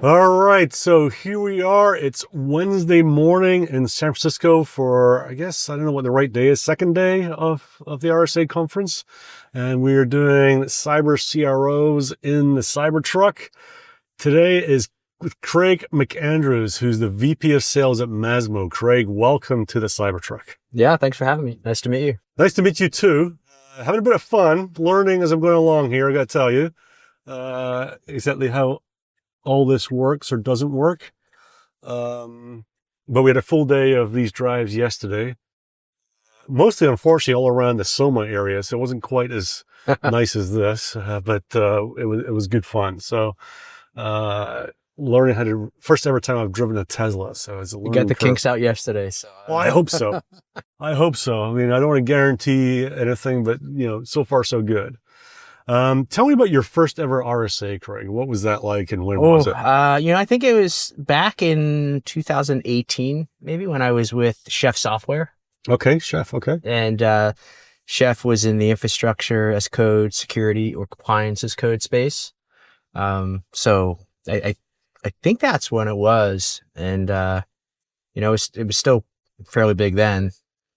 All right, so here we are. It's Wednesday morning in San Francisco for, I guess, I don't know what the right day is, second day of the RSA conference. And we are doing cyber CROs in the Cybertruck. Today is with Craig McAndrews, who's the VP of Sales at Mezmo. Craig, welcome to the Cybertruck. Yeah, thanks for having me. Nice to meet you. Nice to meet you too. Having a bit of fun, learning as I'm going along here, I got to tell you, exactly how all this works or doesn't work. But we had a full day of these drives yesterday, mostly unfortunately all around the Soma area. So it wasn't quite as nice as this, but it was good fun. So learning how to, first ever time I've driven a Tesla. So it's a learning You got the curve. kinks out yesterday. So Well, I hope so. I hope so. I mean, I don't want to guarantee anything, but so far so good. Tell me about your first ever RSA, Craig. What was that like and when was it? I think it was back in 2018, maybe, when I was with Chef Software. Okay, Chef. Okay. And Chef was in the infrastructure as code, security, or compliance as code space. So I think that's when it was. And, it was still fairly big then,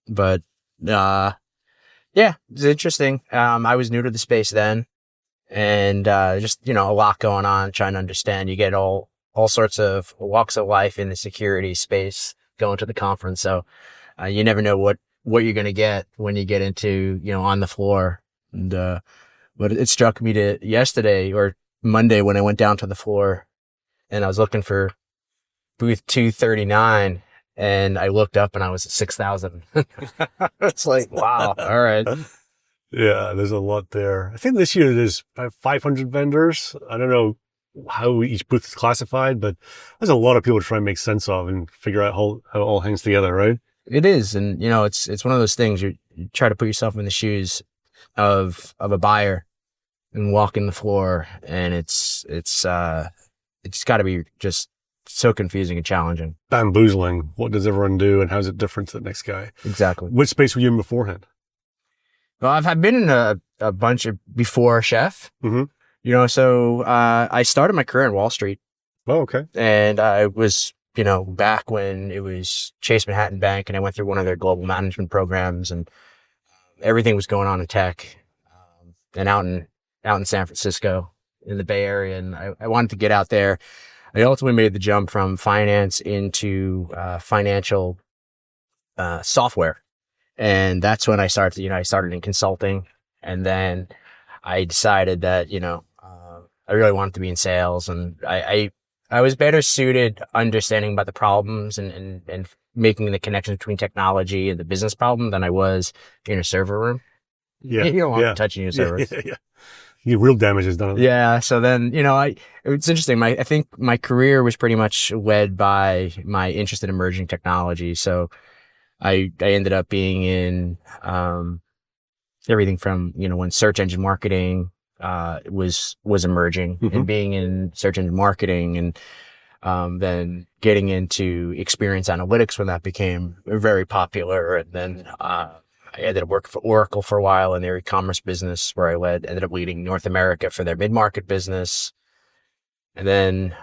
but, yeah, it was interesting. I was new to the space then, and just, a lot going on, trying to understand. You get all sorts of walks of life in the security space going to the conference. So you never know what you're going to get when you get into, on the floor. And but it struck me to yesterday or Monday when I went down to the floor and I was looking for booth 239. And I looked up and I was at 6,000. It's like, wow. All right. Yeah, there's a lot there. I think this year there's 500 vendors. I don't know how each booth is classified, but there's a lot of people to try and make sense of and figure out how it all hangs together, right? It is. And, it's one of those things you try to put yourself in the shoes of a buyer and walking the floor. And it's got to be just so confusing and challenging. Bamboozling. What does everyone do and how's it different to the next guy? Exactly. Which space were you in beforehand? Well, I've been in a bunch of before Chef. Mm-hmm. So I started my career in Wall Street. Oh, okay. And I was, back when it was Chase Manhattan Bank, and I went through one of their global management programs, and everything was going on in tech, and out in San Francisco in the Bay Area. And I wanted to get out there. I ultimately made the jump from finance into financial software. And that's when I started, I started in consulting. And then I decided that, I really wanted to be in sales. And I was better suited understanding about the problems and making the connection between technology and the business problem than I was in a server room. Yeah. You don't want to touch your servers. Yeah. Real damage is done. Yeah. So then, it's interesting. I think my career was pretty much led by my interest in emerging technology. So I ended up being in, everything from, when search engine marketing, was emerging, Mm-hmm. and being in search engine marketing and, then getting into experience analytics when that became very popular. And then, I ended up working for Oracle for a while in their e-commerce business, where I ended up leading North America for their mid-market business. And then,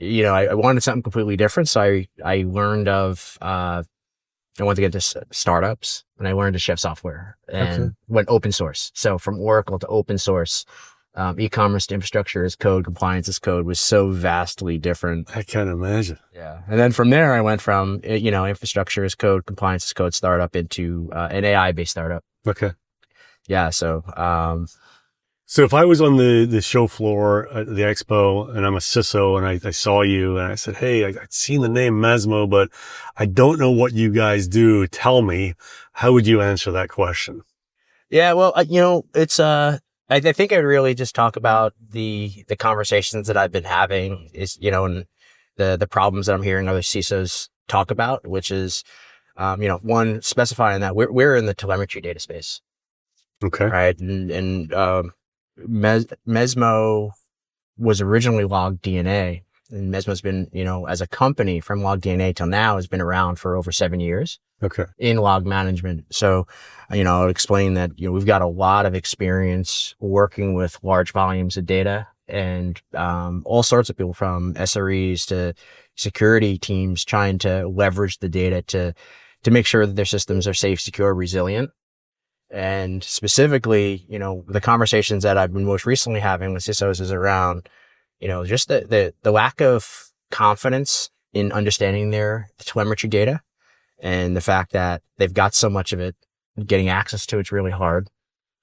I wanted something completely different. So I learned I wanted to get into startups, and I learned to Chef Software and went open source. So from Oracle to open source, e-commerce to infrastructure as code, compliance as code was so vastly different. I can't imagine. Yeah. And then from there, I went from, infrastructure as code, compliance as code startup into an AI-based startup. Okay. Yeah. So, So if I was on the show floor at the expo and I'm a CISO and I saw you and I said, hey, I've seen the name Mezmo, but I don't know what you guys do. Tell me, how would you answer that question? Yeah. Well, it's, I think I'd really just talk about the conversations that I've been having is, and the problems that I'm hearing other CISOs talk about, which is, one, specifying that we're in the telemetry data space. Okay. Right. And Mezmo was originally log DNA, and Mezmo's been, as a company from log DNA till now has been around for over 7 years. Okay. In log management. So, I'll explain that, we've got a lot of experience working with large volumes of data and all sorts of people from SREs to security teams trying to leverage the data to make sure that their systems are safe, secure, resilient. And specifically, the conversations that I've been most recently having with CISOs is around, just the lack of confidence in understanding their telemetry data, and the fact that they've got so much of it, getting access to it's really hard.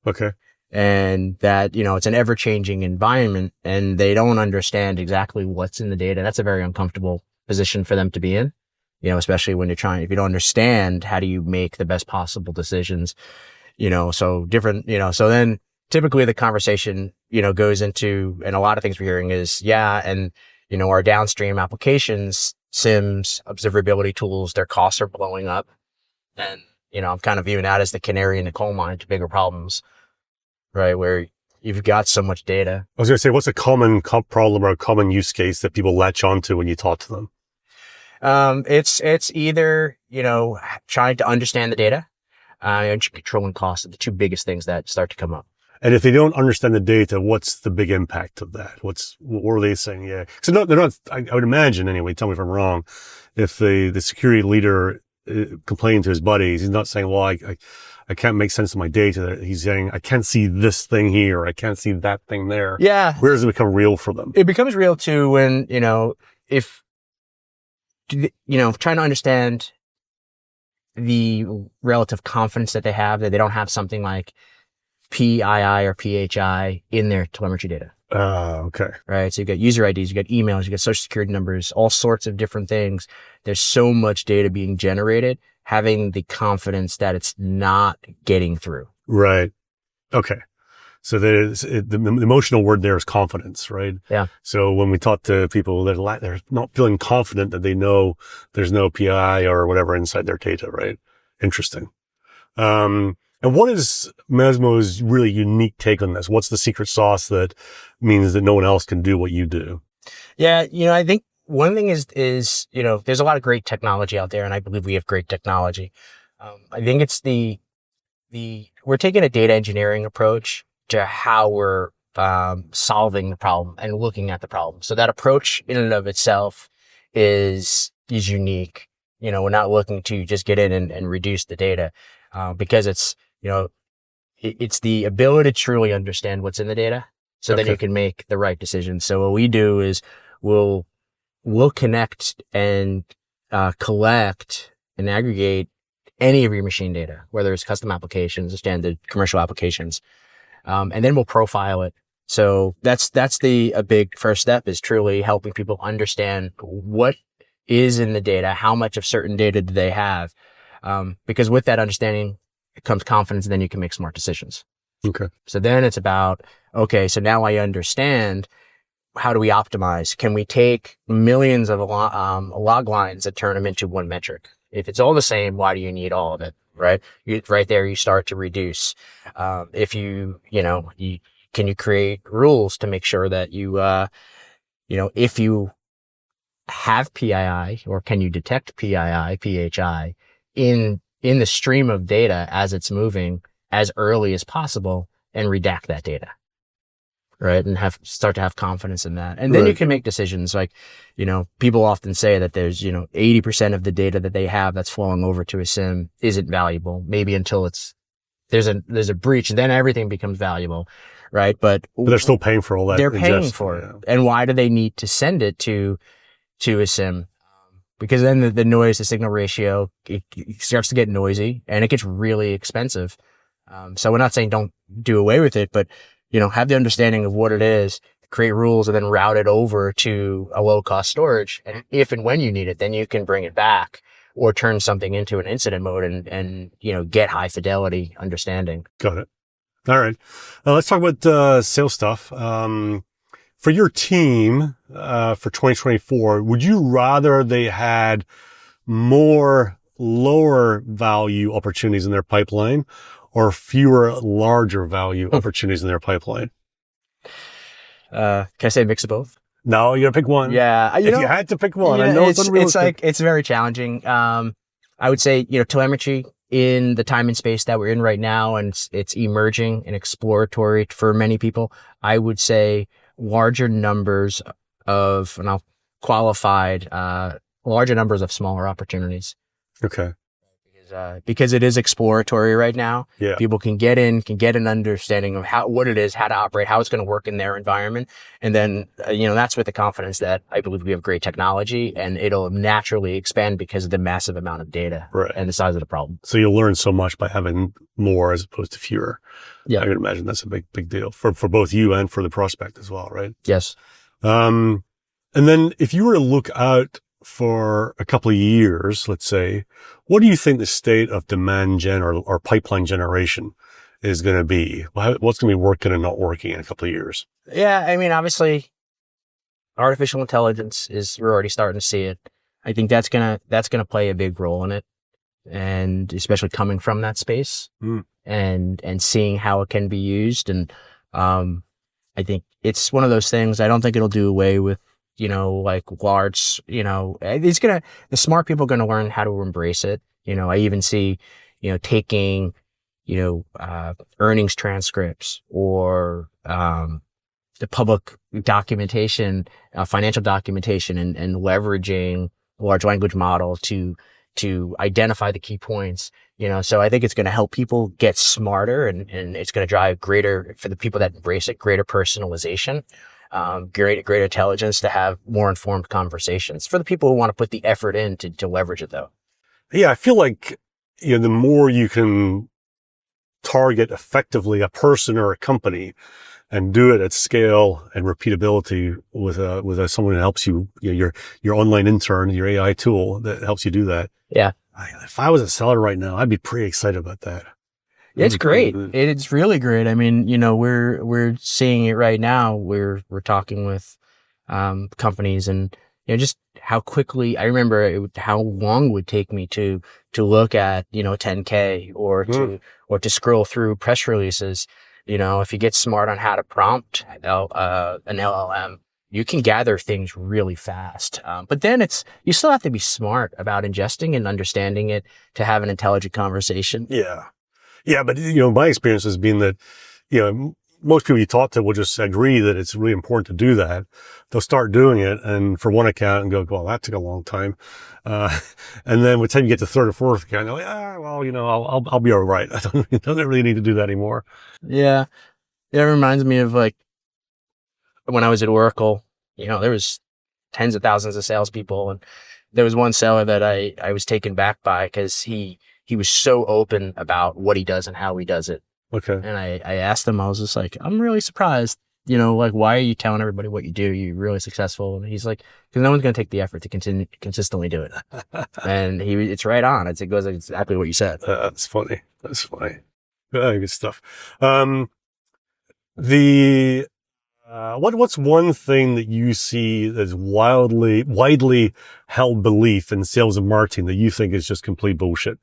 Okay. And that, it's an ever changing environment and they don't understand exactly what's in the data. That's a very uncomfortable position for them to be in, especially when if you don't understand, how do you make the best possible decisions? So different, so then typically the conversation, goes into, and a lot of things we're hearing is, and, our downstream applications, SIMs, observability tools, their costs are blowing up. And, I'm kind of viewing that as the canary in the coal mine to bigger problems, right? Where you've got so much data. I was going to say, what's a common problem or a common use case that people latch onto when you talk to them? It's either, trying to understand the data, and controlling costs are the two biggest things that start to come up. And if they don't understand the data, what's the big impact of that? What are they saying? Yeah. So they're not, I would imagine anyway, tell me if I'm wrong. If the security leader complaining to his buddies, he's not saying, well, I can't make sense of my data. He's saying, I can't see this thing here. I can't see that thing there. Yeah. Where does it become real for them? It becomes real too when, trying to understand the relative confidence that they have, that they don't have something like PII or PHI in their telemetry data. Okay. Right. So you got user IDs, you got emails, you got social security numbers, all sorts of different things. There's so much data being generated, having the confidence that it's not getting through. Right. Okay. So the emotional word there is confidence, right? Yeah. So when we talk to people that they're not feeling confident that they know there's no PI or whatever inside their data, right? Interesting. And what is Mezmo's really unique take on this? What's the secret sauce that means that no one else can do what you do? Yeah. I think one thing is, there's a lot of great technology out there, and I believe we have great technology. I think it's we're taking a data engineering approach to how we're solving the problem and looking at the problem. So that approach in and of itself is unique. We're not looking to just get in and reduce the data, because it's the ability to truly understand what's in the data, so then you can make the right decision. So what we do is we'll connect and collect and aggregate any of your machine data, whether it's custom applications or standard commercial applications. And then we'll profile it. So that's a big first step, is truly helping people understand what is in the data, how much of certain data do they have. Because with that understanding comes confidence, and then you can make smart decisions. Okay. So then it's about, okay, so now I understand, how do we optimize? Can we take millions of log lines and turn them into one metric? If it's all the same, why do you need all of it? Right? Right there, you start to reduce. If can you create rules to make sure that if you have PII, or can you detect PII, PHI in the stream of data as it's moving as early as possible, and redact that data, right? And start to have confidence in that. And then you can make decisions like, people often say that there's, 80% of the data that they have that's flowing over to a SIM isn't valuable, maybe until there's a breach, and then everything becomes valuable, right? But they're still paying for all that. They're paying for it. Yeah. And why do they need to send it to a SIM? Because then the noise to signal ratio, it starts to get noisy, and it gets really expensive. So we're not saying don't do away with it, but, have the understanding of what it is, create rules, and then route it over to a low cost storage. And if and when you need it, then you can bring it back or turn something into an incident mode and get high fidelity understanding. Got it. All right. Let's talk about sales stuff. For your team, for 2024, would you rather they had more lower value opportunities in their pipeline, or fewer larger value opportunities in their pipeline? Can I say a mix of both? No, you gotta pick one. Yeah. If you had to pick one, I know it's unrealistic. It's very challenging. I would say, telemetry in the time and space that we're in right now, and it's emerging and exploratory for many people. I would say larger numbers of, and I'll qualified, larger numbers of smaller opportunities. Okay. Because it is exploratory right now. Yeah. People can get an understanding of what it is, how to operate, how it's going to work in their environment. And then, that's with the confidence that I believe we have great technology and it'll naturally expand because of the massive amount of data and the size of the problem. So you'll learn so much by having more as opposed to fewer. Yeah. I can imagine that's a big deal for both you and for the prospect as well, right? Yes. And then if you were to look out for a couple of years, let's say, what do you think the state of demand gen or pipeline generation is going to be? What's going to be working and not working in a couple of years? Yeah. I mean, obviously artificial intelligence we're already starting to see it. I think that's going to play a big role in it. And especially coming from that space and seeing how it can be used. And, I think it's one of those things. I don't think it'll do away with, like large, the smart people are going to learn how to embrace it. I even see, taking, earnings transcripts or, the public documentation, financial documentation and leveraging large language model to identify the key points, so I think it's going to help people get smarter and it's going to drive greater, for the people that embrace it, greater personalization. Greater intelligence to have more informed conversations. For the people who want to put the effort in to leverage it, though. Yeah, I feel like the more you can target effectively a person or a company and do it at scale and repeatability with someone who helps you, your online intern, your AI tool that helps you do that. Yeah. If I was a seller right now, I'd be pretty excited about that. It's great. It's really great. I mean, we're seeing it right now. We're talking with companies and just how quickly. I remember how long it would take me to look at 10K or to scroll through press releases. If you get smart on how to prompt an LLM, you can gather things really fast. But then you still have to be smart about ingesting and understanding it to have an intelligent conversation. Yeah. Yeah, but my experience has been that, most people you talk to will just agree that it's really important to do that. They'll start doing it, and for one account, and go, well, that took a long time. And then by the time you get to third or fourth account, you're like, I'll be all right. I don't really need to do that anymore. Yeah, it reminds me of like when I was at Oracle. There was tens of thousands of salespeople, and there was one seller that I was taken back by because he was so open about what he does and how he does it. Okay. And I asked him, I was just like, I'm really surprised, like, why are you telling everybody what you do? You're really successful. And he's like, because no one's going to take the effort to consistently do it. And it's right on. It goes exactly what you said. That's funny. Good stuff. What's one thing that you see that's widely held belief in sales and marketing that you think is just complete bullshit?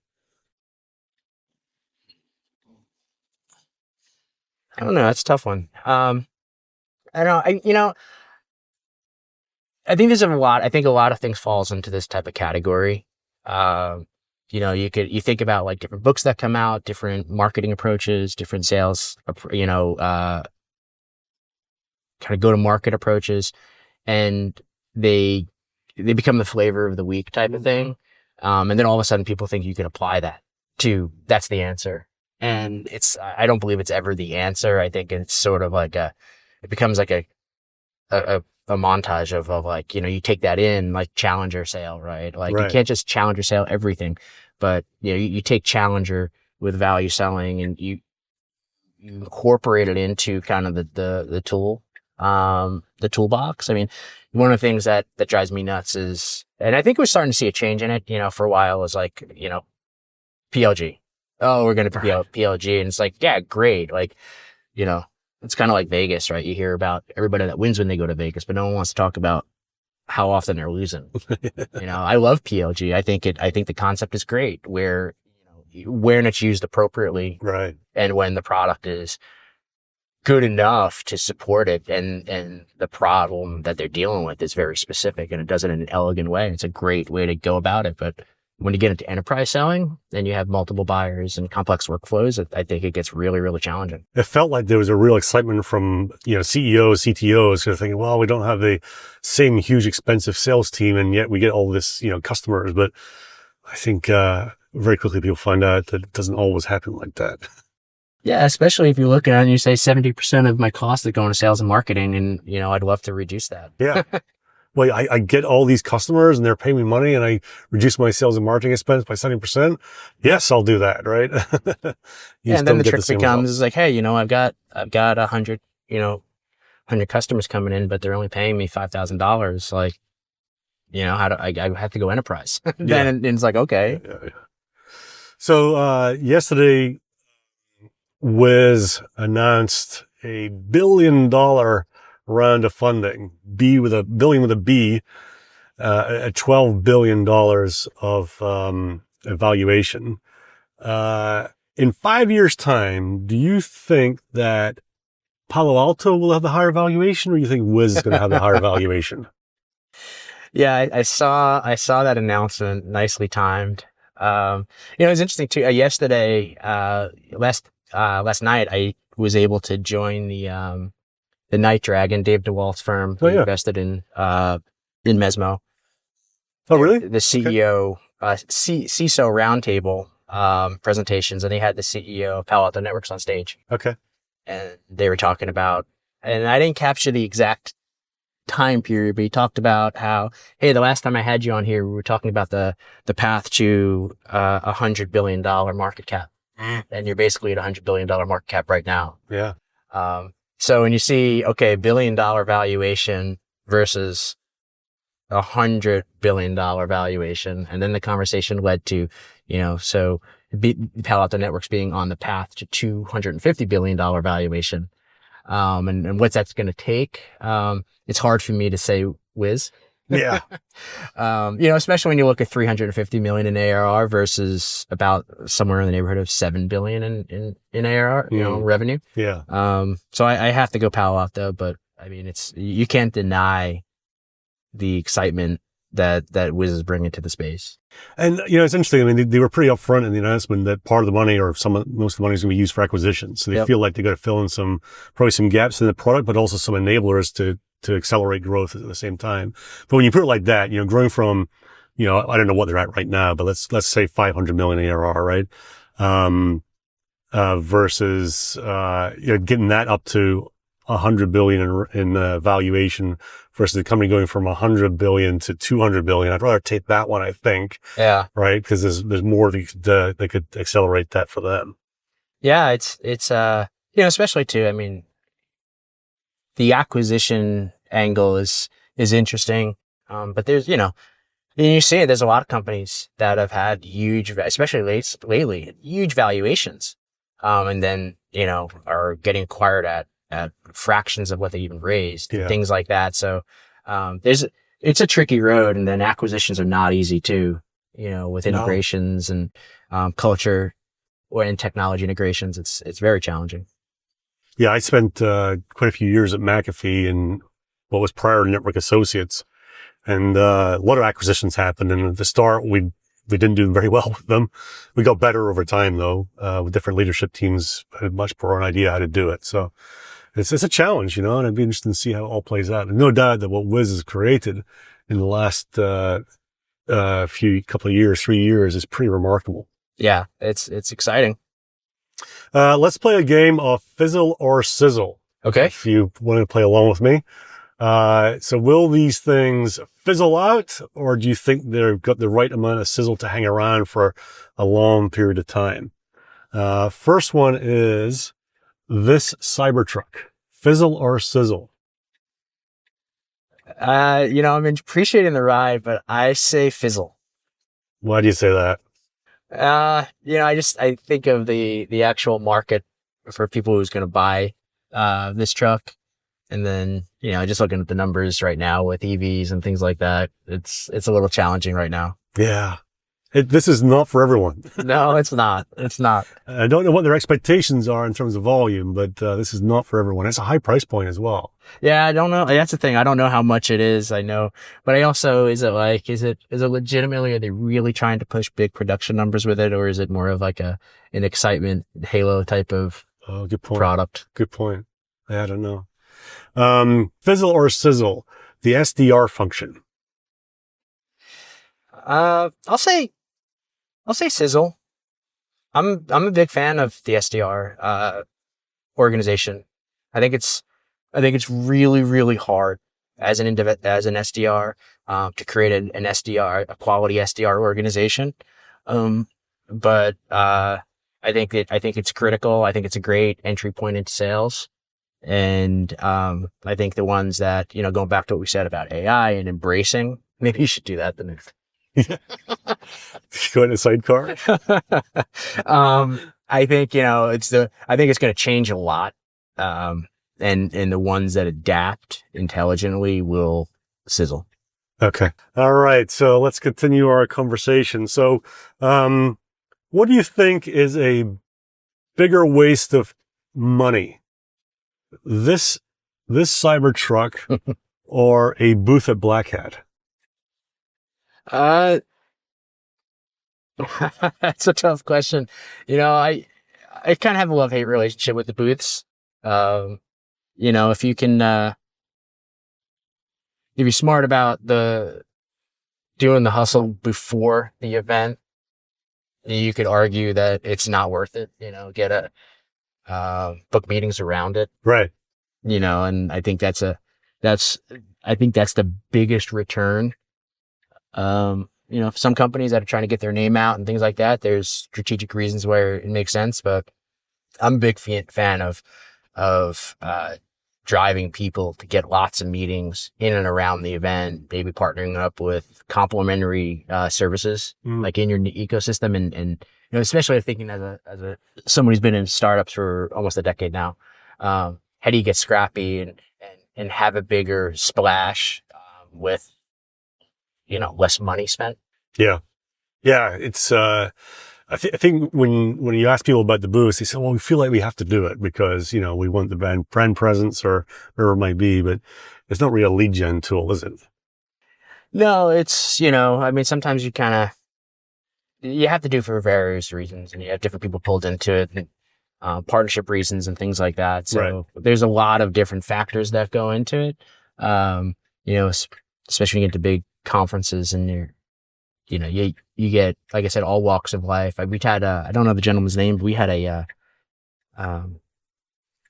I don't know. That's a tough one. I don't know. I think there's a lot. I think a lot of things falls into this type of category. You think about like different books that come out, different marketing approaches, different sales, kind of go to market approaches, and they become the flavor of the week type of thing. And then all of a sudden people think you can apply that that's the answer. And I don't believe it's ever the answer. I think it's sort of like it becomes like a montage of like, you take that in like challenger sale, right? Like You can't just challenger sale everything, but you take challenger with value selling and you incorporate it into kind of the toolbox. I mean, one of the things that drives me nuts is, and I think we're starting to see a change in it, for a while, is like, PLG. Oh, we're going to PLG. And it's like, yeah, great. Like, it's kind of like Vegas, right? You hear about everybody that wins when they go to Vegas, but no one wants to talk about how often they're losing. I love PLG. I think the concept is great where, when it's used appropriately. Right. And when the product is good enough to support it and the problem that they're dealing with is very specific and it does it in an elegant way. It's a great way to go about it. But when you get into enterprise selling and you have multiple buyers and complex workflows, I think it gets really, really challenging. It felt like there was a real excitement from, CEOs, CTOs, kind of thinking, well, we don't have the same huge expensive sales team, and yet we get all this, customers. But I think very quickly people find out that it doesn't always happen like that. Yeah, especially if you're looking at it and you say 70% of my costs are going to sales and marketing, and I'd love to reduce that. Yeah. Well, I get all these customers and they're paying me money, and I reduce my sales and marketing expense by 70%. Yes, I'll do that, right? And then the trick becomes is like, hey, I've got 100, 100 customers coming in, but they're only paying me $5,000. Like, how do I have to go enterprise? Then it's like, okay. Yeah. So, yesterday, Wiz announced a $1 billion round of funding, billion with a B, at $12 billion of valuation. In 5 years' time, do you think that Palo Alto will have the higher valuation, or do you think Wiz is going to have the higher valuation? Yeah, I saw that announcement, nicely timed. It's interesting too. Yesterday, last night, I was able to join the Night Dragon, Dave DeWalt's firm, who invested in Mezmo. Oh, really? The CEO, CISO roundtable presentations, and they had the CEO of Palo Alto Networks on stage. Okay. And they were talking about, and I didn't capture the exact time period, but he talked about how, hey, the last time I had you on here, we were talking about the path to $100 billion market cap. And you're basically at $100 billion market cap right now. Yeah. So when you see, okay, $1 billion valuation versus $100 billion valuation, and then the conversation led to, so Palo Alto Networks being on the path to $250 billion valuation. And what's that's going to take? It's hard for me to say Wiz. Yeah. Especially when you look at 350 million in ARR versus about somewhere in the neighborhood of 7 billion in ARR, revenue. Yeah. So I have to go Palo Alto, but I mean, you can't deny the excitement that Wiz is bringing to the space. And, it's interesting. I mean, they were pretty upfront in the announcement that part of the money, or most of the money, is going to be used for acquisitions. So they feel like they got to fill in probably some gaps in the product, but also some enablers to accelerate growth at the same time. But when you put it like that, growing from, I don't know what they're at right now, but let's say 500 million ARR, right? Versus, getting that up to 100 billion in valuation versus the company going from 100 billion to 200 billion. I'd rather take that one, I think. Yeah. Right? Because there's more that could accelerate that for them. Yeah. It's especially too, I mean, the acquisition angle is interesting. But there's, you see there's a lot of companies that have had huge, especially lately, huge valuations. And then, are getting acquired at fractions of what they even raised, things like that. So, it's a tricky road, and then acquisitions are not easy too, with integrations and, culture and technology integrations. It's very challenging. Yeah, I spent quite a few years at McAfee and what was prior to Network Associates, and a lot of acquisitions happened. And at the start, we didn't do very well with them. We got better over time, though. With different leadership teams, had much more idea how to do it. So it's a challenge, and I'd be interested to see how it all plays out. And no doubt that what Wiz has created in the last couple of years, 3 years, is pretty remarkable. Yeah, it's exciting. Let's play a game of Fizzle or Sizzle. Okay. If you want to play along with me. So will these things fizzle out, or do you think they've got the right amount of sizzle to hang around for a long period of time? First one is this Cybertruck. Fizzle or sizzle? I'm appreciating the ride, but I say fizzle. Why do you say that? I think of the actual market for people who's going to buy, this truck. And then, just looking at the numbers right now with EVs and things like that, it's a little challenging right now. Yeah. This is not for everyone. No, it's not. It's not. I don't know what their expectations are in terms of volume, but this is not for everyone. It's a high price point as well. Yeah, I don't know. That's the thing. I don't know how much it is. I know, but I also, is it legitimately, are they really trying to push big production numbers with it? Or is it more of like an excitement Halo type of Good point. product? Good point. I don't know. Fizzle or sizzle, the SDR function. I'll say sizzle. I'm a big fan of the SDR, organization. I think it's really, really hard as an SDR, to create an SDR, a quality SDR organization. But I think it's critical. I think it's a great entry point into sales. And, I think the ones that, going back to what we said about AI and embracing, maybe you should do that the next. Go into sidecar. I think, I think it's going to change a lot. And the ones that adapt intelligently will sizzle. Okay. All right. So let's continue our conversation. So, what do you think is a bigger waste of money? This Cybertruck or a booth at Black Hat? That's a tough question. I kind of have a love-hate relationship with the booths. If you can, if you're smart about doing the hustle before the event, you could argue that it's not worth it. Get book meetings around it. Right. And I think that's the biggest return. Some companies that are trying to get their name out and things like that, there's strategic reasons where it makes sense, but I'm a big fan of driving people to get lots of meetings in and around the event, maybe partnering up with complementary services like in your ecosystem, and especially thinking as a someone who's been in startups for almost a decade now, how do you get scrappy and have a bigger splash with less money spent? Yeah. It's I think when you ask people about the booths, they say, well, we feel like we have to do it because, we want the brand presence or whatever it might be, but it's not really a lead gen tool, is it? No, it's, sometimes you have to do for various reasons, and you have different people pulled into it, and partnership reasons and things like that. So right. There's a lot of different factors that go into it. Especially when you get to big conferences and you get, like I said, all walks of life. We had I don't know the gentleman's name, but we had a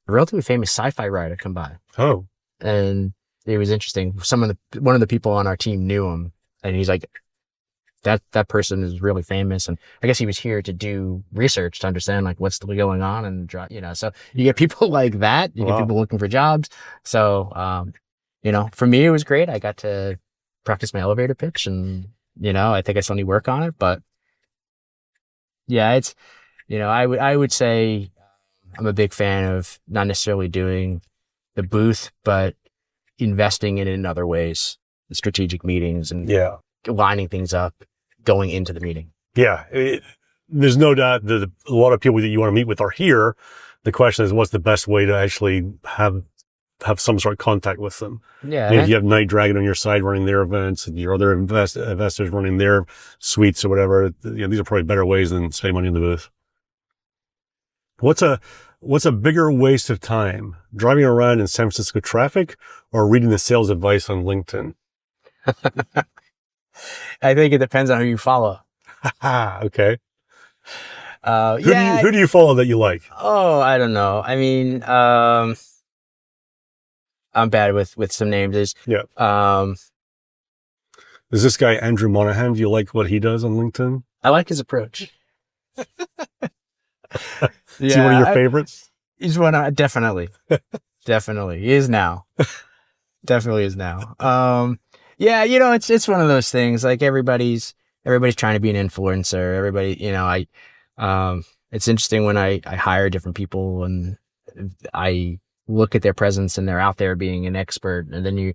relatively famous sci-fi writer come by. Oh. And it was interesting. One of the people on our team knew him, and he's like, that person is really famous. And I guess he was here to do research to understand like what's still going on. And, so you get people like that, you get people looking for jobs. So, for me, it was great. I got to practice my elevator pitch, and, I think I still need to work on it, but yeah, it's, I would say I'm a big fan of not necessarily doing the booth, but investing in other ways, the strategic meetings and lining things up going into the meeting. Yeah. There's no doubt that a lot of people that you want to meet with are here. The question is, what's the best way to actually have some sort of contact with them? Yeah. If you have Night Dragon on your side running their events and your other investors running their suites or whatever, these are probably better ways than spending money in the booth. What's a bigger waste of time? Driving around in San Francisco traffic or reading the sales advice on LinkedIn? I think it depends on who you follow. Okay. Who do you follow that you like? Oh, I don't know. I mean, I'm bad with some names. There's this guy, Andrew Monahan. Do you like what he does on LinkedIn? I like his approach. Is he one of your favorites? He's one, definitely. Definitely. He is now. Definitely is now. It's one of those things, like everybody's trying to be an influencer. Everybody, it's interesting when I hire different people and I look at their presence and they're out there being an expert, and then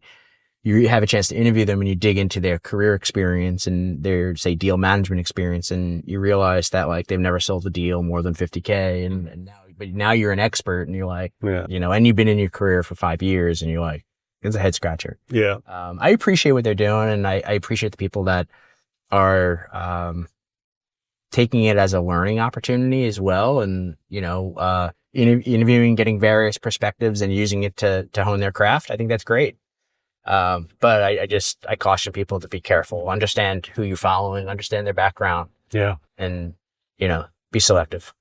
you have a chance to interview them and you dig into their career experience and their, say, deal management experience, and you realize that like they've never sold a deal more than 50K, and now you're an expert, and you're like, you know, and you've been in your career for 5 years, and you're like, it's a head scratcher. Yeah. I appreciate what they're doing, and I appreciate the people that are taking it as a learning opportunity as well, and you know, interviewing, getting various perspectives, and using it to hone their craft. I think that's great. But I caution people to be careful, understand who you're following, understand their background. Yeah. And, you know, be selective.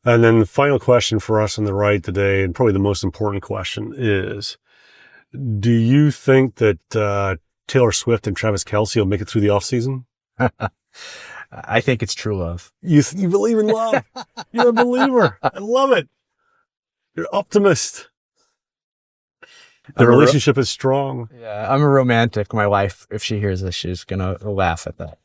And then the final question for us on the right today, and probably the most important question, is, do you think that Taylor Swift and Travis Kelce will make it through the offseason? I think it's true love. You believe in love. You're a believer. I love it. You're an optimist. The relationship is strong. Yeah, I'm a romantic. My wife, if she hears this, she's going to laugh at that.